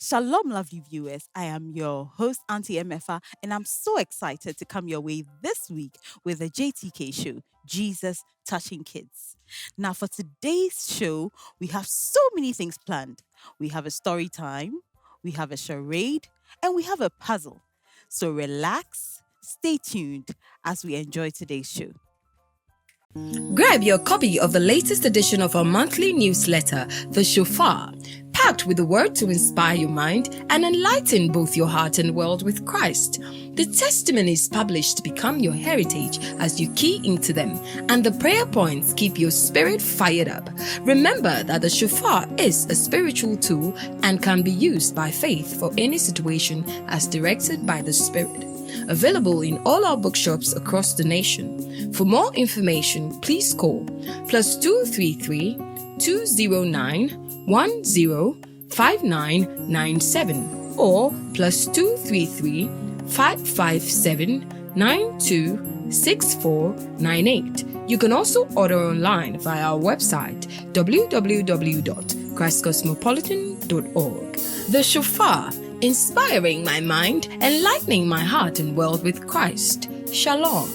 Shalom, lovely viewers. I am your host, Auntie Emefa, and I'm so excited to come your way this week with the JTK show, Jesus Touching Kids. Now, for today's show, we have so many things planned. We have a story time, we have a charade, and we have a puzzle. So relax, stay tuned as we enjoy today's show. Grab your copy of the latest edition of our monthly newsletter, The Shofar, packed with the word to inspire your mind and enlighten both your heart and world with Christ. The testimonies published become your heritage as you key into them, and the prayer points keep your spirit fired up. Remember that the Shofar is a spiritual tool and can be used by faith for any situation as directed by the Spirit. Available in all our bookshops across the nation. For more information, please call +233 209 105997 or +233 557 926498. You can also order online via our website www.christcosmopolitan.org. The Shofar, inspiring my mind, enlightening my heart and world with Christ. Shalom.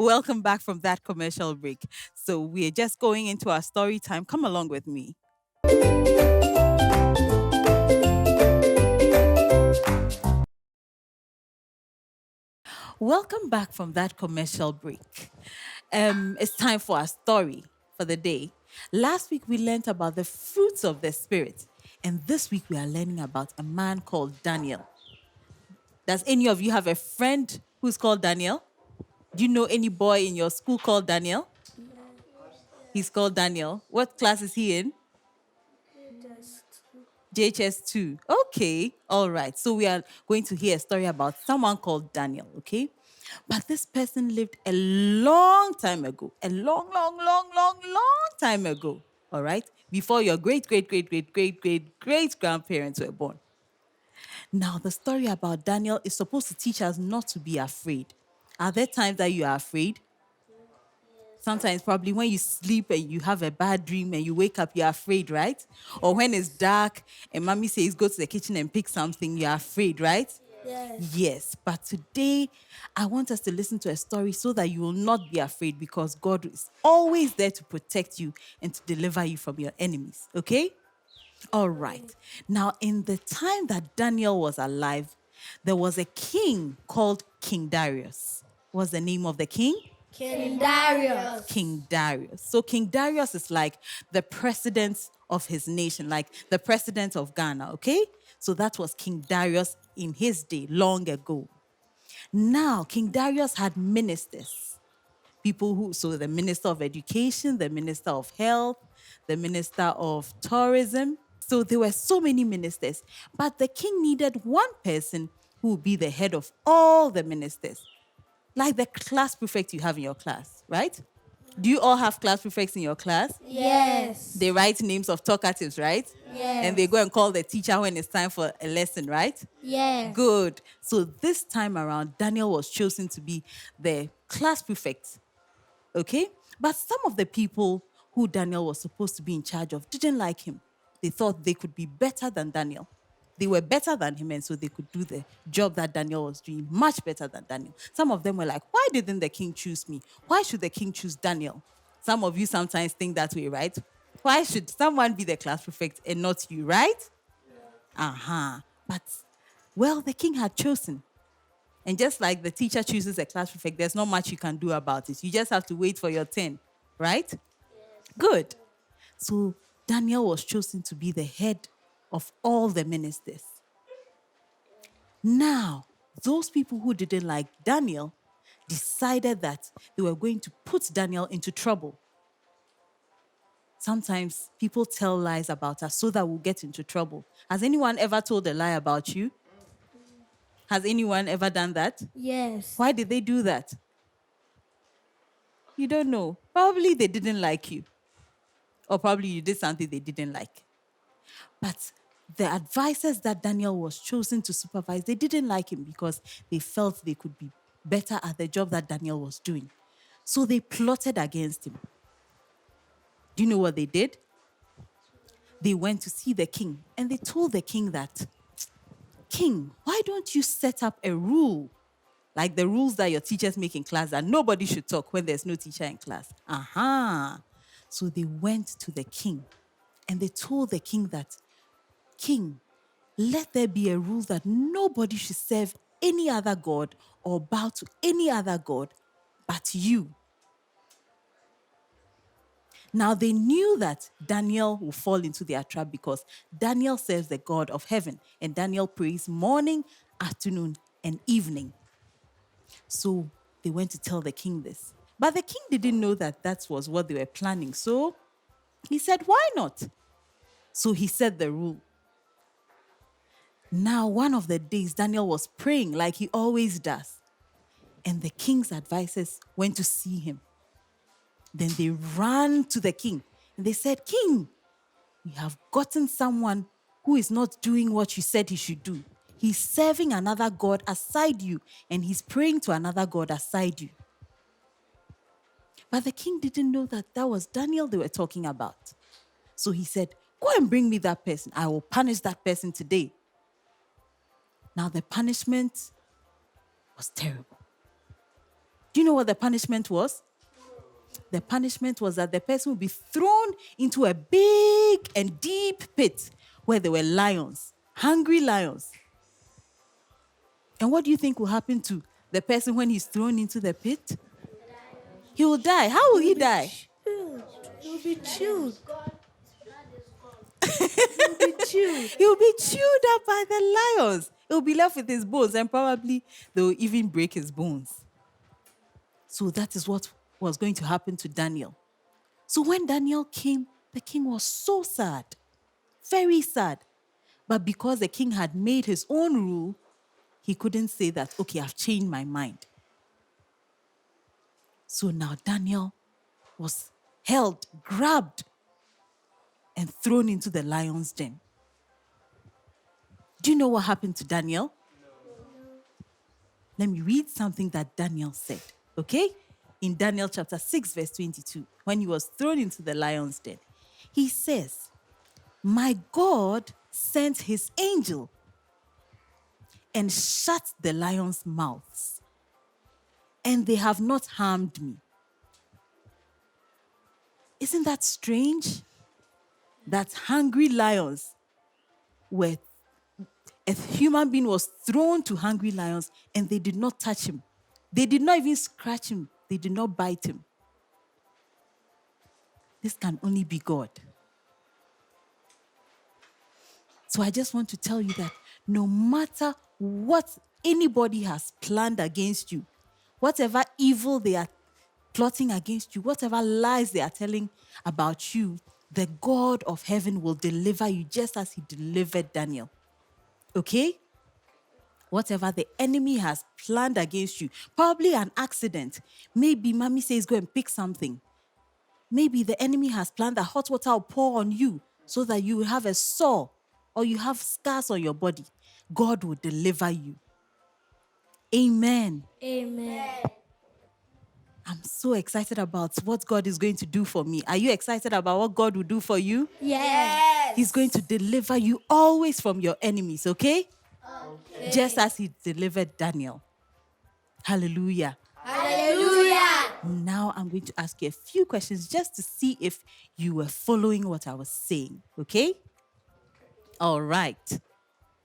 Welcome back from that commercial break. So we're just going into our story time. Come along with me. Welcome back from that commercial break. It's time for our story for the day. Last week we learned about the fruits of the Spirit, and this week we are learning about a man called Daniel. Does any of you have a friend who's called Daniel? Do you know any boy in your school called Daniel? He's called Daniel. What class is he in? JHS2. Okay. All right. So we are going to hear a story about someone called Daniel, okay? But this person lived a long time ago. A long time ago. All right? Before your great grandparents were born. Now, the story about Daniel is supposed to teach us not to be afraid. Are there times that you are afraid? Sometimes probably when you sleep and you have a bad dream and you wake up, you're afraid, right? Or when it's dark and mommy says go to the kitchen and pick something, you're afraid, right? Yes. But today, I want us to listen to a story so that you will not be afraid, because God is always there to protect you and to deliver you from your enemies, okay? All right. Now, in the time that Daniel was alive, there was a king called King Darius. What's the name of the king? King Darius. King Darius. So King Darius is like the president of his nation, like the president of Ghana, okay? So that was King Darius in his day, long ago. Now, King Darius had ministers. So the minister of education, the minister of health, the minister of tourism. So there were so many ministers. But the king needed one person who would be the head of all the ministers. Like the class prefect you have in your class, right? Do you all have class prefects in your class? Yes. They write names of talkatives, right? Yes. And they go and call the teacher when it's time for a lesson, right? Yes. Good. So this time around, Daniel was chosen to be the class prefect. Okay? But some of the people who Daniel was supposed to be in charge of didn't like him. They thought they could be better than Daniel. They were better than him, and so they could do the job that Daniel was doing much better than Daniel. Some of them were like, why didn't the king choose me? Why should the king choose Daniel? Some of you sometimes think that way, right? Why should someone be the class prefect and not you, right? But, well, the king had chosen. And just like the teacher chooses a class prefect, there's not much you can do about it. You just have to wait for your turn, right? Good. So Daniel was chosen to be the head of all the ministers. Now, those people who didn't like Daniel decided that they were going to put Daniel into trouble. Sometimes people tell lies about us so that we'll get into trouble. Has anyone ever told a lie about you? Has anyone ever done that? Yes. Why did they do that? You don't know. Probably they didn't like you. Or probably you did something they didn't like. But the advisors that Daniel was chosen to supervise, they didn't like him because they felt they could be better at the job that Daniel was doing. So they plotted against him. Do you know what they did? They went to see the king and they told the king that, King, why don't you set up a rule like the rules that your teachers make in class that nobody should talk when there's no teacher in class? Aha. So they went to the king and they told the king that, King, let there be a rule that nobody should serve any other god or bow to any other god but you. Now they knew that Daniel will fall into their trap because Daniel serves the God of heaven and Daniel prays morning, afternoon, and evening. So they went to tell the king this. But the king didn't know that that was what they were planning. So he said, why not? So he said the rule. Now, one of the days, Daniel was praying like he always does. And the king's advisors went to see him. Then they ran to the king and they said, King, we have gotten someone who is not doing what you said he should do. He's serving another god aside you and he's praying to another god aside you. But the king didn't know that that was Daniel they were talking about. So he said, go and bring me that person. I will punish that person today. Now the punishment was terrible. Do you know what the punishment was? The punishment was that the person would be thrown into a big and deep pit where there were lions, hungry lions. And what do you think will happen to the person when he's thrown into the pit? He will die. How will he die? He will be chewed. He will be chewed up by the lions. He will be left with his bones and probably they will even break his bones. So that is what was going to happen to Daniel. So when Daniel came, the king was so sad, very sad. But because the king had made his own rule, he couldn't say that, okay, I've changed my mind. So now Daniel was held, grabbed, and thrown into the lion's den. Do you know what happened to Daniel? Let me read something that Daniel said, okay? In Daniel chapter 6, verse 22, when he was thrown into the lion's den, he says, my God sent his angel and shut the lions' mouths, and they have not harmed me. Isn't that strange? That hungry lions a human being was thrown to hungry lions and they did not touch him. They did not even scratch him. They did not bite him. This can only be God. So I just want to tell you that no matter what anybody has planned against you, whatever evil they are plotting against you, whatever lies they are telling about you, the God of heaven will deliver you just as he delivered Daniel. Okay? Whatever the enemy has planned against you, probably an accident. Maybe mommy says go and pick something. Maybe the enemy has planned that hot water will pour on you so that you will have a sore or you have scars on your body. God will deliver you. Amen. Amen. I'm so excited about what God is going to do for me. Are you excited about what God will do for you? Yes. He's going to deliver you always from your enemies, okay? Just as he delivered Daniel. Hallelujah. Hallelujah. Now I'm going to ask you a few questions just to see if you were following what I was saying, okay? All right.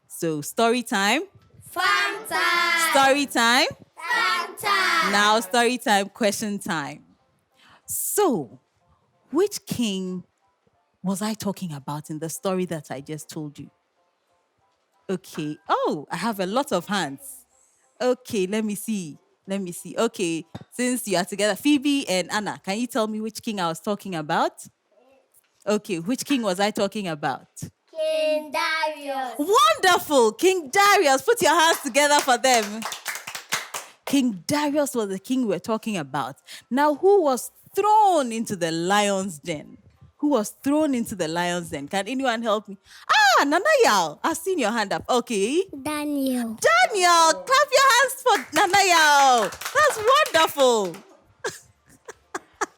So story time. Fun time. Story time. Fun time. Now story time, question time. So, which king was I talking about in the story that I just told you? Okay. Oh, I have a lot of hands. Okay, let me see. Okay, since you are together, Phoebe and Anna, can you tell me which king I was talking about? Okay, which king was I talking about? King Darius. Wonderful! King Darius. Put your hands together for them. King Darius was the king we're talking about. Now, who was thrown into the lion's den? Who was thrown into the lion's den? Can anyone help me? Ah, Nanayal. I've seen your hand up. Okay. Daniel. Daniel, clap your hands for Nanayal. That's wonderful.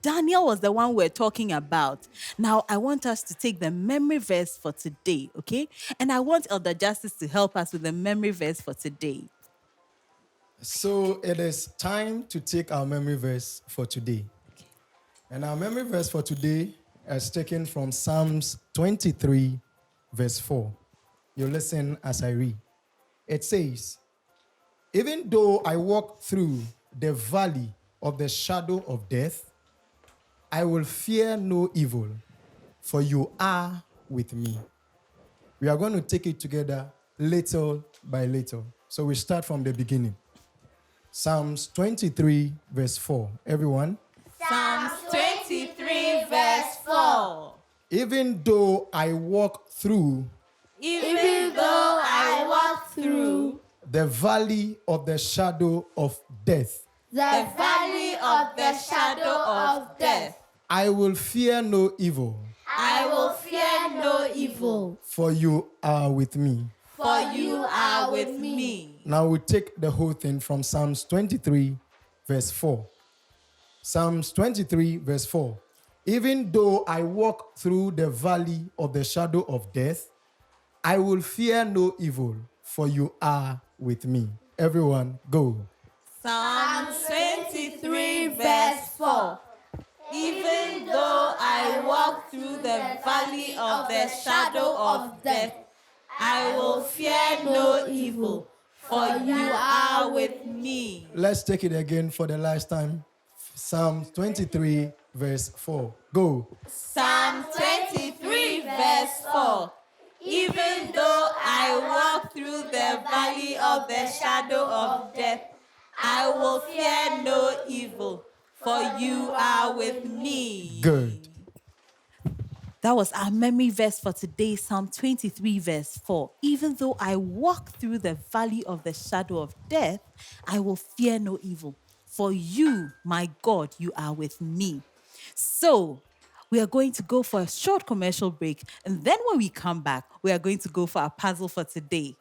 Daniel was the one we're talking about. Now, I want us to take the memory verse for today, okay? And I want Elder Justice to help us with the memory verse for today. So it is time to take our memory verse for today. And our memory verse for today is taken from Psalms 23, verse 4. You listen as I read. It says, "Even though I walk through the valley of the shadow of death, I will fear no evil, for you are with me." We are going to take it together little by little. So we start from the beginning. Psalms 23, verse 4. Everyone. Psalms 23, verse 4. "Even though I walk through Even though I walk through the valley of the shadow of death, The valley of the shadow of death, I will fear no evil, I will fear no evil, for you are with me." for you are with me. Now we take the whole thing from Psalms 23, verse 4. Psalms 23, verse 4. "Even though I walk through the valley of the shadow of death, I will fear no evil, for you are with me." Everyone, go. Psalm 23, verse 4. Even though I walk through the valley of the shadow of death, I will fear no evil, for you are with me. Let's take it again for the last time. Psalm 23, verse 4. Go. Psalm 23, verse 4. Even though I walk through the valley of the shadow of death, I will fear no evil, for you are with me. Good. That was our memory verse for today, Psalm 23, verse 4. Even though I walk through the valley of the shadow of death, I will fear no evil. For you, my God, you are with me. So, we are going to go for a short commercial break. And then when we come back, we are going to go for our puzzle for today.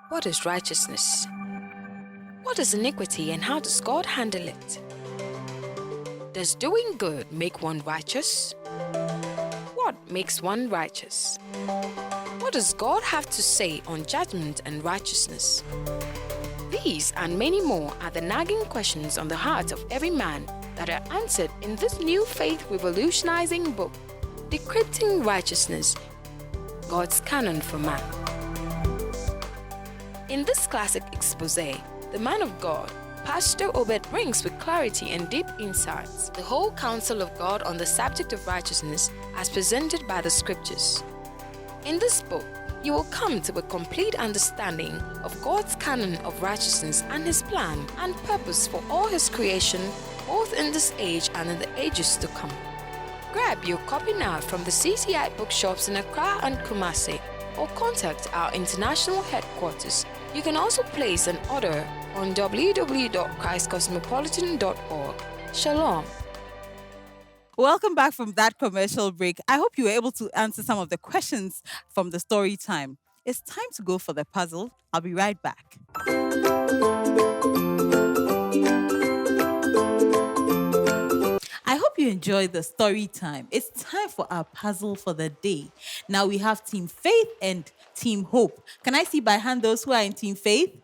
What is righteousness? What is iniquity and how does God handle it? Does doing good make one righteous? What makes one righteous? What does God have to say on judgment and righteousness? These and many more are the nagging questions on the heart of every man that are answered in this new faith revolutionizing book, Decrypting Righteousness, God's Canon for Man. In this classic expose, the man of God, Pastor Obed, brings with clarity and deep insights the whole counsel of God on the subject of righteousness as presented by the scriptures. In this book, you will come to a complete understanding of God's canon of righteousness and His plan and purpose for all His creation, both in this age and in the ages to come. Grab your copy now from the CCI bookshops in Accra and Kumasi, or contact our international headquarters. You can also place an order on www.christcosmopolitan.org. Shalom. Welcome back from that commercial break. I hope you were able to answer some of the questions from the story time. It's time to go for the puzzle. I'll be right back. I hope you enjoyed the story time. It's time for our puzzle for the day. Now we have Team Faith and Team Hope. Can I see by hand those who are in Team Faith?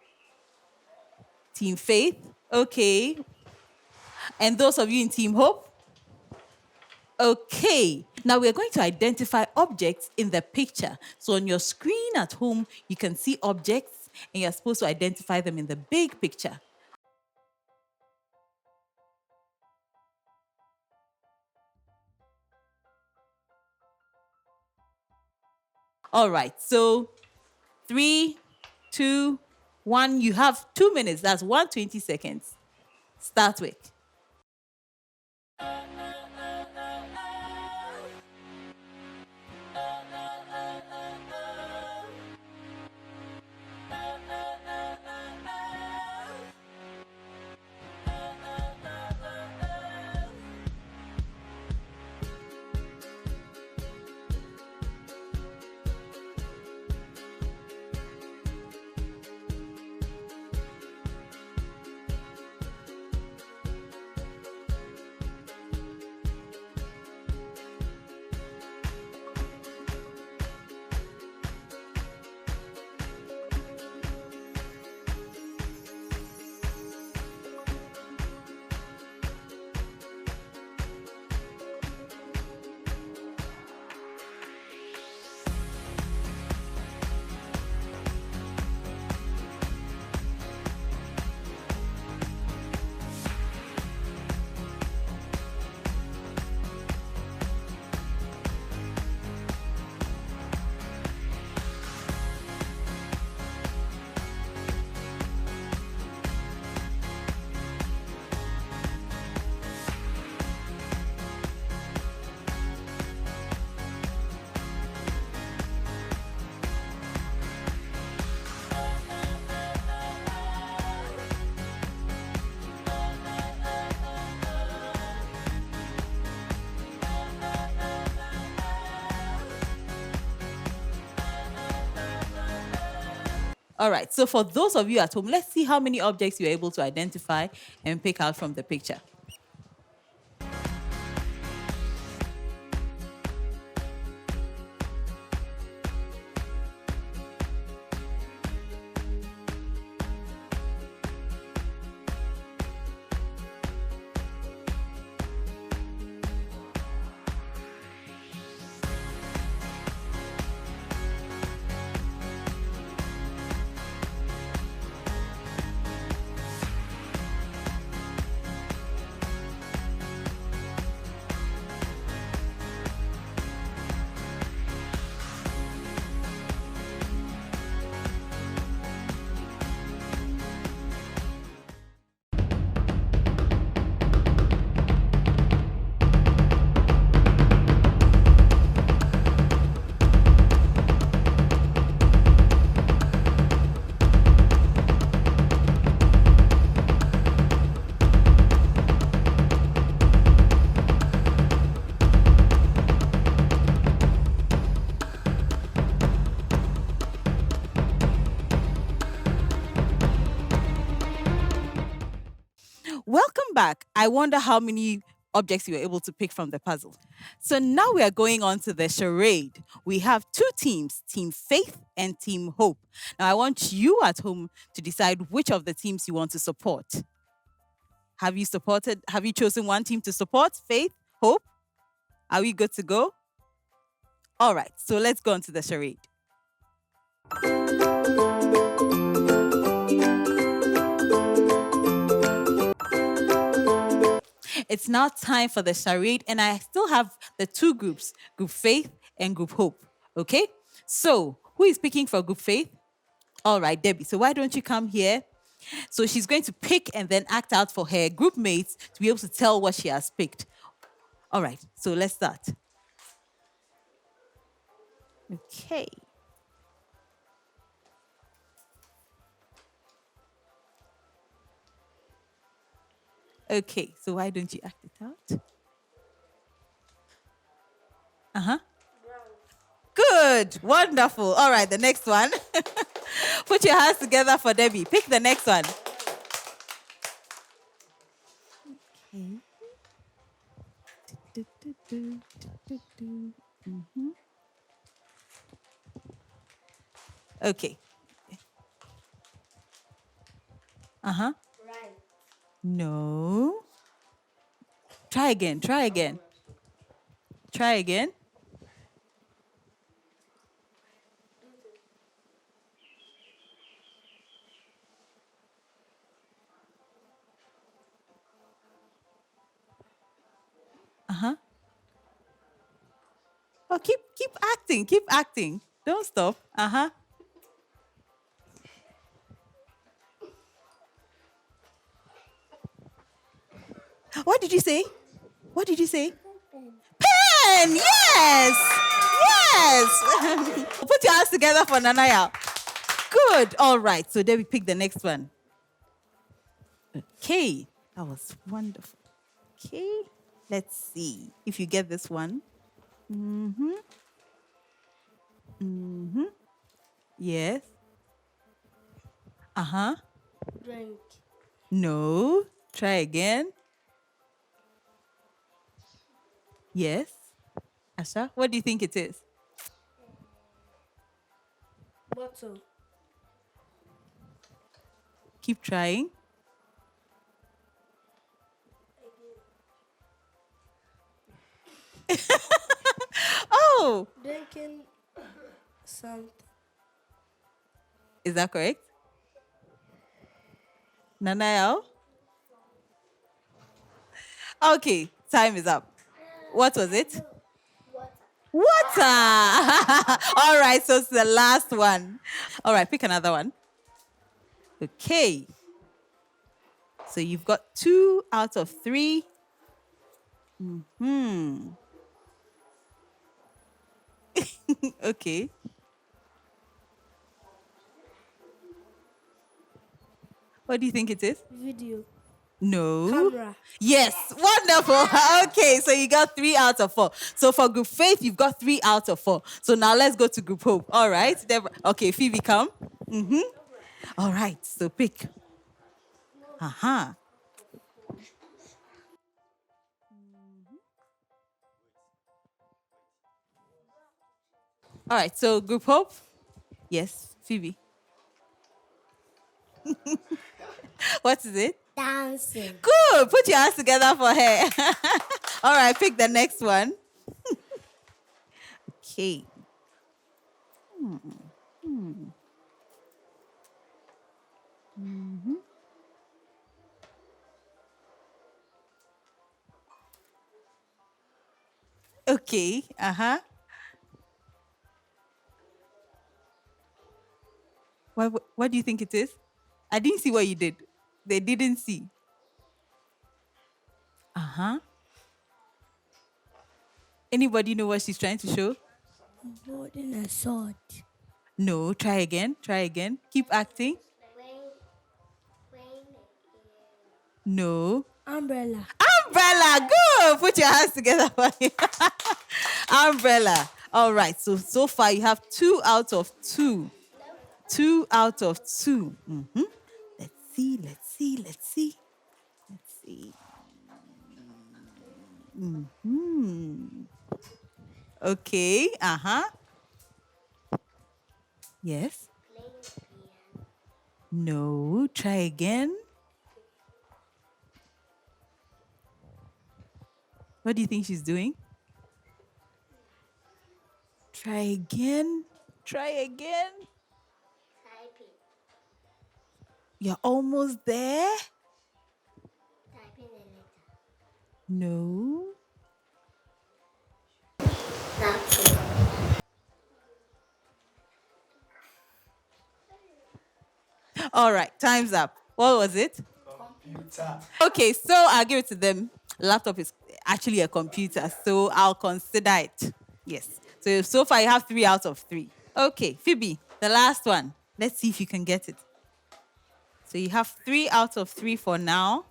Team Faith, okay. And those of you in Team Hope? Okay. Now we're going to identify objects in the picture. So on your screen at home, you can see objects and you're supposed to identify them in the big picture. All right. So 3, 2, 1. You have 2 minutes. That's 120 seconds. Start with. All right. So for those of you at home, let's see how many objects you're able to identify and pick out from the picture. Welcome back. I wonder how many objects you were able to pick from the puzzle. So now we are going on to the charade. We have two teams, Team Faith and Team Hope. Now I want you at home to decide which of the teams you want to support. Have you chosen one team to support? Faith, Hope? Are we good to go? All right, so let's go on to the charade. It's now time for the charade, and I still have the two groups, Group Faith and Group Hope. Okay? So, who is picking for Group Faith? All right, Debbie. So, why don't you come here? So, she's going to pick and then act out for her group mates to be able to tell what she has picked. All right, so let's start. Okay. Okay, so why don't you act it out? Uh-huh. Good. Wonderful. All right, the next one. Put your hands together for Debbie. Pick the next one. Okay. Uh-huh. Right. No. Try again. Try again. Try again. Uh-huh. Oh, keep acting. Keep acting. Don't stop. Uh-huh. What did you say? What did you say? Pen! Yes! Yes! Put your hands together for Nanaya. Good. All right. So then we pick the next one. Okay. That was wonderful. Okay. Let's see if you get this one. Yes. Uh-huh. Drink. No. Try again. Yes. Asha, what do you think it is? Bottle. Keep trying. Oh, Drinking something. is that correct? Nanael? Okay, time is up. What was it? Water. All right, so it's the last one. All right, pick another one. Okay. So you've got 2 out of 3. Okay. What do you think it is? Video. No. Camera. Yes, wonderful. Okay, so you got 3 out of 4. So for Group Faith, you've got 3 out of 4. So now let's go to Group Hope. All right. Okay, Phoebe, come. All right, so pick. Uh-huh. All right, so group hope. Yes, Phoebe. What is it? Dancing. Good. Put your hands together for her. All right, pick the next one. Okay. Okay. Uh-huh. What do you think it is? I didn't see what you did. They didn't see. Uh-huh. Anybody know what she's trying to show? Holding a sword. No. Try again. Try again. Keep acting. No. Umbrella. Umbrella. Good. Put your hands together for you. Umbrella. All right. So far you have 2 out of 2. 2 out of 2. Let's see. Let's see. Let's see. Let's see. Okay. Uh-huh. Yes. No. Try again. What do you think she's doing? Try again. Try again. Typing. You're almost there. Typing a letter. No. Napkin. All right. Time's up. What was it? Computer. Okay, so I'll give it to them. Laptop is actually a computer, so I'll consider it. Yes. So far you have 3 out of 3. Okay, Phoebe, the last one. Let's see if you can get it. So you have 3 out of 3 for now.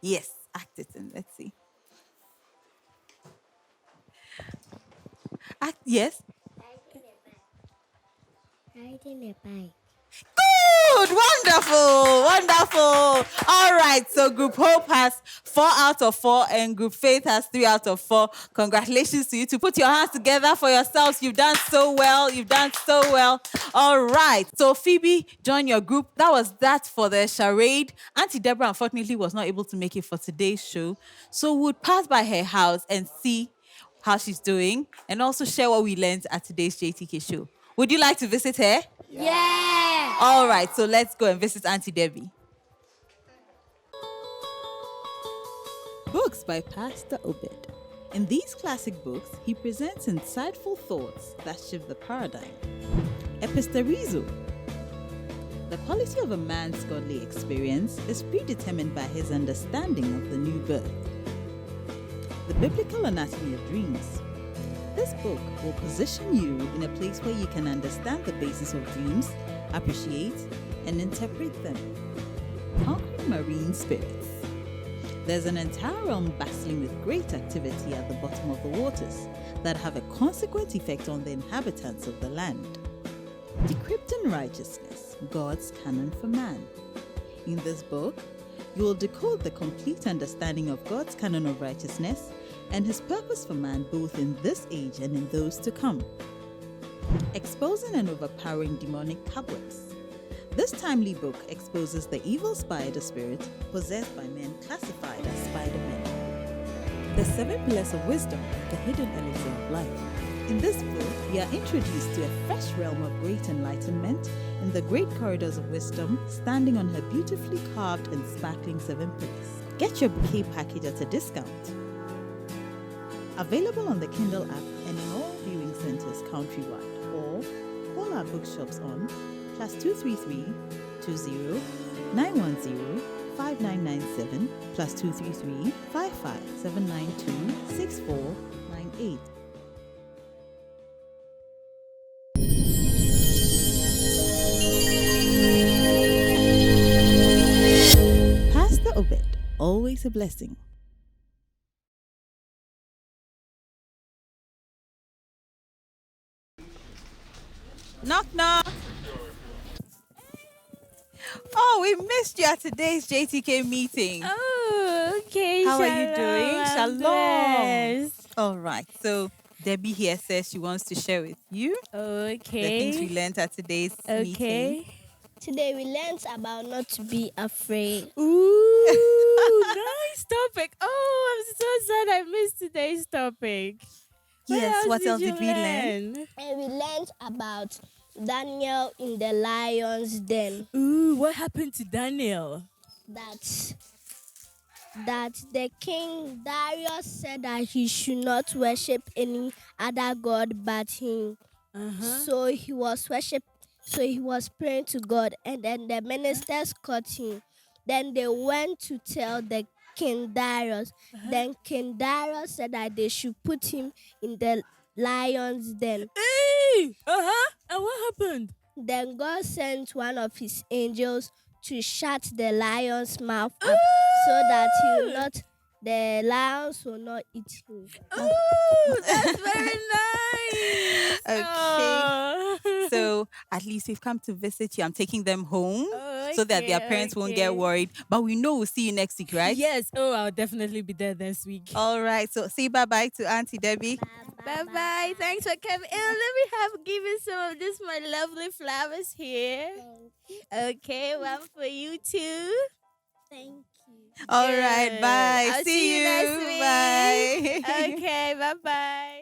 Yes, act it in. Let's see. Act, yes. Riding a bike. Good, wonderful, wonderful. All right, so Group Hope has 4 out of 4 and Group Faith has 3 out of 4. Congratulations to you two. Put your hands together for yourselves. You've done so well. You've done so well. All right, so Phoebe, join your group. That was that for the charade. Auntie Deborah, unfortunately, was not able to make it for today's show. So we'll pass by her house and see how she's doing and also share what we learned at today's JTK show. Would you like to visit her? Yeah. All right, so let's go and visit Auntie Debbie. Books by Pastor Obed. In these classic books, he presents insightful thoughts that shift the paradigm. Episterizo. The quality of a man's godly experience is predetermined by his understanding of the new birth. The Biblical Anatomy of Dreams. This book will position you in a place where you can understand the basis of dreams, appreciate, and interpret them. Conquering marine spirits. There's an entire realm bustling with great activity at the bottom of the waters that have a consequent effect on the inhabitants of the land. Decrypting righteousness, God's canon for man. In this book, you will decode the complete understanding of God's canon of righteousness and his purpose for man both in this age and in those to come. Exposing and overpowering demonic cobwebs. This timely book exposes the evil spider spirit possessed by men classified as spider-men. The 7 pillars of wisdom, the hidden elixir of life. In this book, we are introduced to a fresh realm of great enlightenment in the great corridors of wisdom, standing on her beautifully carved and sparkling 7 pillars. Get your bouquet package at a discount. Available on the Kindle app and in all viewing centers countrywide, or call our bookshops on +233 20 910 5997 +233 55 792 6498. Pastor Obed, always a blessing. Knock, knock. Oh, we missed you at today's JTK meeting. Oh, okay. How are you doing? I'm Shalom. blessed. All right. So Debbie here says she wants to share with you the things we Okay. learned at today's meeting. Okay. Today we learned about not to be afraid. Ooh, nice topic. Oh, I'm so sad I missed today's topic. Yes, what else did we learn? learn? And we learned about Daniel in the lion's den. Ooh, what happened to Daniel? That the king Darius said that he should not worship any other god but him. So he was praying to God, and then the ministers caught him. Then they went to tell the King Darius. Then King Darius said that they should put him in the lion's den. Hey! And what happened? Then God sent one of his angels to shut the lion's mouth up so that the lions will not eat him. Ooh, that's very nice. Okay. Oh. So at least we've come to visit you. I'm taking them home so that their parents won't get okay. worried. But we know we'll see you next week, right? Yes. Oh, I'll definitely be there this week. All right. So say bye-bye to Auntie Debbie. Bye bye. Thanks for coming. Let me give you some of this my lovely flowers here. Okay, one for you too. Thank you. All right. Bye. I'll see you next week. Bye. Okay, bye bye.